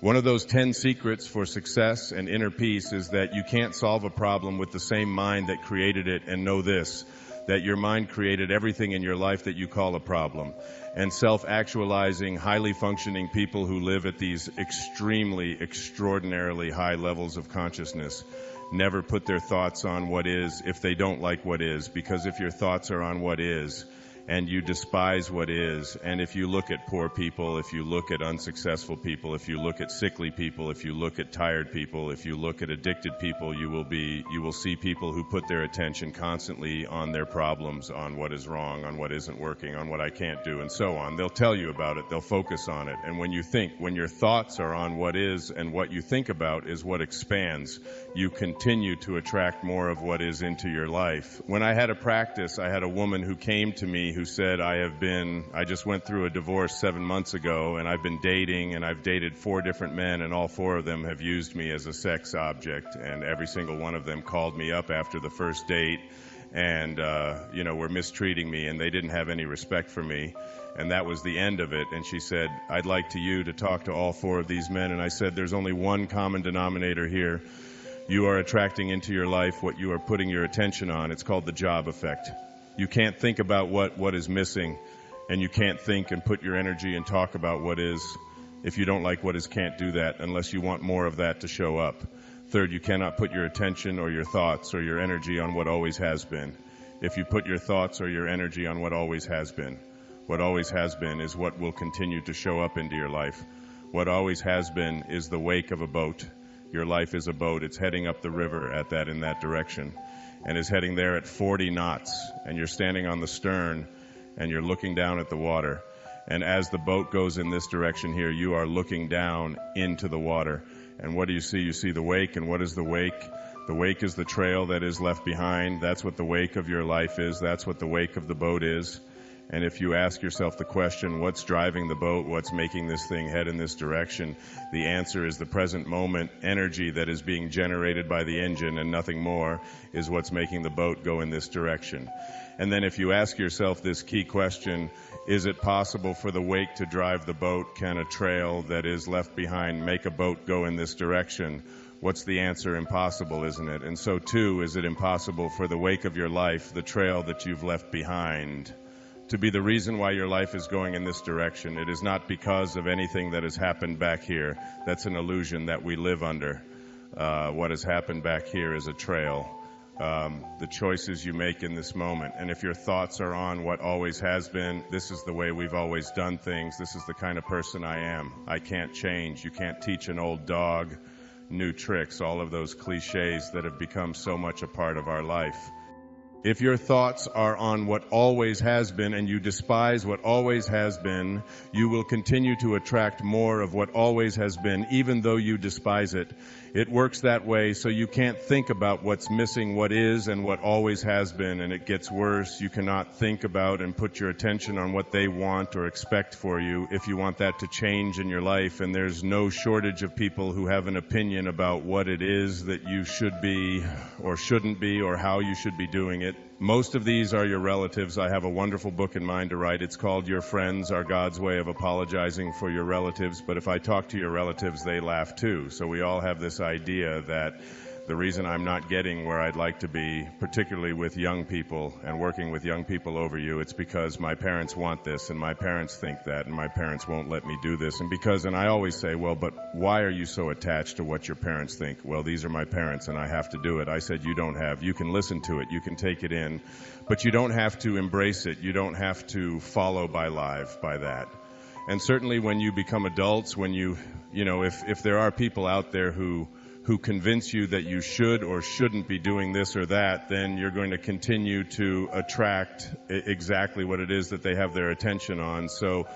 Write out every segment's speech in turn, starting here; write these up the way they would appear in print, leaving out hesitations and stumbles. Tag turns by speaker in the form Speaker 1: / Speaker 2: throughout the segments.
Speaker 1: One of those 10 secrets for success and inner peace is that you can't solve a problem with the same mind that created it, and know this, that your mind created everything in your life that you call a problem. And self-actualizing, highly functioning people who live at these extremely, extraordinarily high levels of consciousness never put their thoughts on what is if they don't like what is, because if your thoughts are on what is, and you despise what is, and if you look at poor people, if you look at unsuccessful people, if you look at sickly people, if you look at tired people, if you look at addicted people, you will see people who put their attention constantly on their problems, on what is wrong, on what isn't working, on what I can't do, and so on. They'll tell you about it, they'll focus on it, and when your thoughts are on what is, and what you think about is what expands, you continue to attract more of what is into your life. When I had a practice, I had a woman who came to me who said, I just went through a divorce 7 months ago, and I've been dating, and I've dated 4 different men, and all 4 of them have used me as a sex object, and every single one of them called me up after the first date and were mistreating me, and they didn't have any respect for me, and that was the end of it. And she said, I'd like you to talk to all 4 of these men. And I said, there's only one common denominator here. You are attracting into your life what you are putting your attention on. It's called the job effect. You can't think about what is missing, and you can't think and put your energy and talk about what is. If you don't like what is, can't do that unless you want more of that to show up. Third, you cannot put your attention or your thoughts or your energy on what always has been. If you put your thoughts or your energy on what always has been is what will continue to show up into your life. What always has been is the wake of a boat. Your life is a boat. It's heading up the river in that direction, and is heading there at 40 knots, and you're standing on the stern, and you're looking down at the water. And as the boat goes in this direction here, you are looking down into the water. And what do you see? You see the wake. And what is the wake? The wake is the trail that is left behind. That's what the wake of your life is. That's what the wake of the boat is. And if you ask yourself the question, what's driving the boat? What's making this thing head in this direction? The answer is the present moment energy that is being generated by the engine, and nothing more is what's making the boat go in this direction. And then if you ask yourself this key question, is it possible for the wake to drive the boat? Can a trail that is left behind make a boat go in this direction? What's the answer? Impossible, isn't it? And so too, is it impossible for the wake of your life, the trail that you've left behind, to be the reason why your life is going in this direction? It is not because of anything that has happened back here. That's an illusion that we live under. What has happened back here is a trail. The choices you make in this moment. And if your thoughts are on what always has been, this is the way we've always done things, this is the kind of person I am, I can't change, you can't teach an old dog new tricks, all of those cliches that have become so much a part of our life. If your thoughts are on what always has been, and you despise what always has been, you will continue to attract more of what always has been, even though you despise it. It works that way, so you can't think about what's missing, what is, and what always has been, and it gets worse. You cannot think about and put your attention on what they want or expect for you if you want that to change in your life, and there's no shortage of people who have an opinion about what it is that you should be or shouldn't be or how you should be doing it. Most of these are your relatives. I have a wonderful book in mind to write. It's called Your Friends Are God's Way of Apologizing for Your Relatives. But if I talk to your relatives, they laugh too. So we all have this idea that the reason I'm not getting where I'd like to be, particularly with young people and working with young people over you, it's because my parents want this and my parents think that and my parents won't let me do this. And I always say, well, but why are you so attached to what your parents think? Well, these are my parents and I have to do it. I said, you can listen to it, you can take it in, but you don't have to embrace it. You don't have to follow by that. And certainly when you become adults, if there are people out there who convince you that you should or shouldn't be doing this or that, then you're going to continue to attract exactly what it is that they have their attention on. So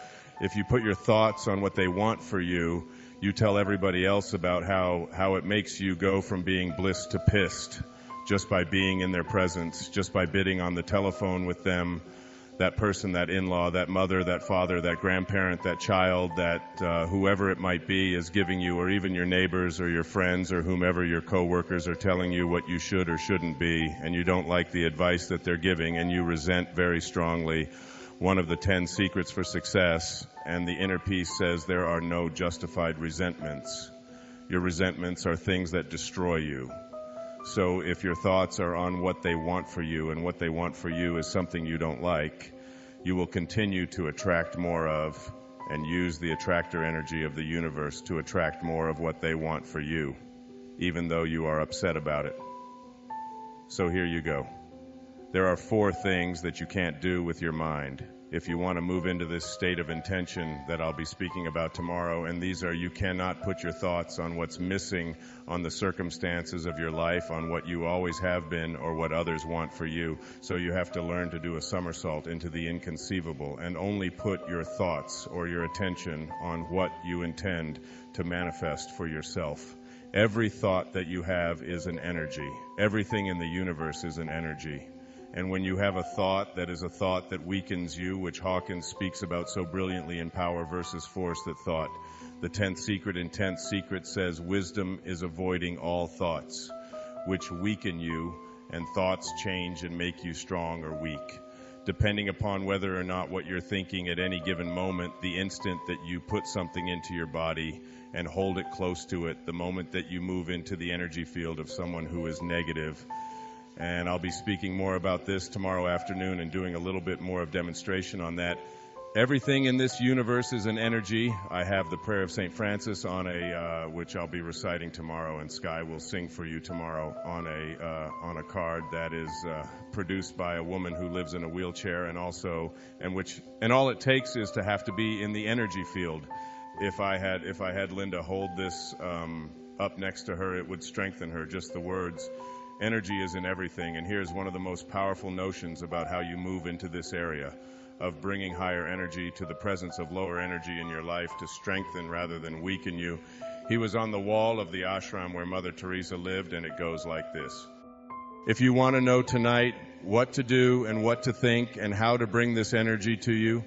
Speaker 1: if you put your thoughts on what they want for you, you tell everybody else about how it makes you go from being bliss to pissed just by being in their presence, just by bidding on the telephone with them. That person, that in-law, that mother, that father, that grandparent, that child, that whoever it might be is giving you, or even your neighbors or your friends or whomever your coworkers are telling you what you should or shouldn't be, and you don't like the advice that they're giving and you resent very strongly one of the 10 secrets for success, and the inner peace says there are no justified resentments. Your resentments are things that destroy you. So if your thoughts are on what they want for you, and what they want for you is something you don't like, you will continue to attract more of and use the attractor energy of the universe to attract more of what they want for you, even though you are upset about it. So here you go. There are 4 things that you can't do with your mind if you want to move into this state of intention that I'll be speaking about tomorrow. And these are: you cannot put your thoughts on what's missing, on the circumstances of your life, on what you always have been, or what others want for you. So you have to learn to do a somersault into the inconceivable and only put your thoughts or your attention on what you intend to manifest for yourself. Every thought that you have is an energy. Everything in the universe is an energy. And when you have a thought that is a thought that weakens you, which Hawkins speaks about so brilliantly in Power versus Force, that thought, the 10th secret in 10th secret says wisdom is avoiding all thoughts which weaken you, and thoughts change and make you strong or weak. Depending upon whether or not what you're thinking at any given moment, the instant that you put something into your body and hold it close to it, the moment that you move into the energy field of someone who is negative. And I'll be speaking more about this tomorrow afternoon and doing a little bit more of demonstration on that. Everything in this universe is an energy. I have the prayer of St. Francis on which I'll be reciting tomorrow, and Sky will sing for you tomorrow on a card that is produced by a woman who lives in a wheelchair, and all it takes is to have to be in the energy field. If I had Linda hold this up next to her, it would strengthen her, just the words. Energy is in everything, and here's one of the most powerful notions about how you move into this area of bringing higher energy to the presence of lower energy in your life to strengthen rather than weaken you. He was on the wall of the ashram where Mother Teresa lived, and it goes like this. If you want to know tonight what to do and what to think and how to bring this energy to you,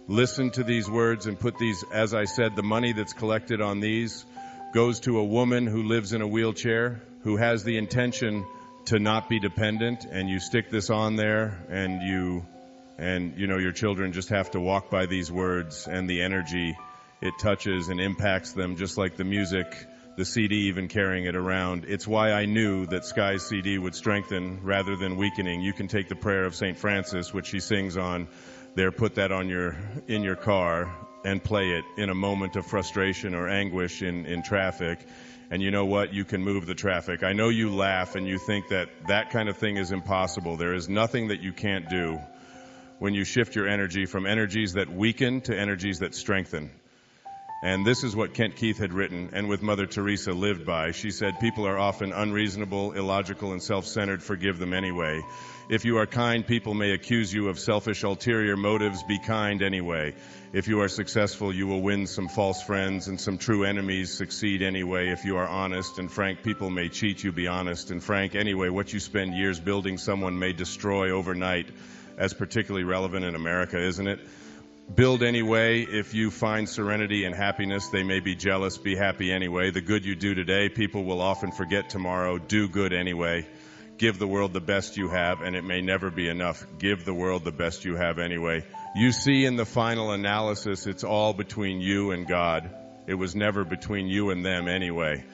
Speaker 1: listen to these words and put these, as I said, the money that's collected on these goes to a woman who lives in a wheelchair, who has the intention to not be dependent, and you stick this on there, and your children just have to walk by these words, and the energy, it touches and impacts them just like the music, the CD, even carrying it around. It's why I knew that Sky's CD would strengthen rather than weakening. You can take the prayer of St. Francis, which she sings on there, put that in your car and play it in a moment of frustration or anguish in traffic. And you know what? You can move the traffic. I know you laugh and you think that kind of thing is impossible. There is nothing that you can't do when you shift your energy from energies that weaken to energies that strengthen. And this is what Kent Keith had written, and with Mother Teresa lived by. She said, people are often unreasonable, illogical, and self-centered. Forgive them anyway. If you are kind, people may accuse you of selfish, ulterior motives. Be kind anyway. If you are successful, you will win some false friends, and some true enemies succeed anyway. If you are honest and frank, people may cheat you. Be honest and frank anyway. What you spend years building, someone may destroy overnight. As particularly relevant in America, isn't it? Build anyway. If you find serenity and happiness, they may be jealous. Be happy anyway. The good you do today, people will often forget tomorrow. Do good anyway. Give the world the best you have, and it may never be enough. Give the world the best you have anyway. You see, in the final analysis, it's all between you and God. It was never between you and them anyway.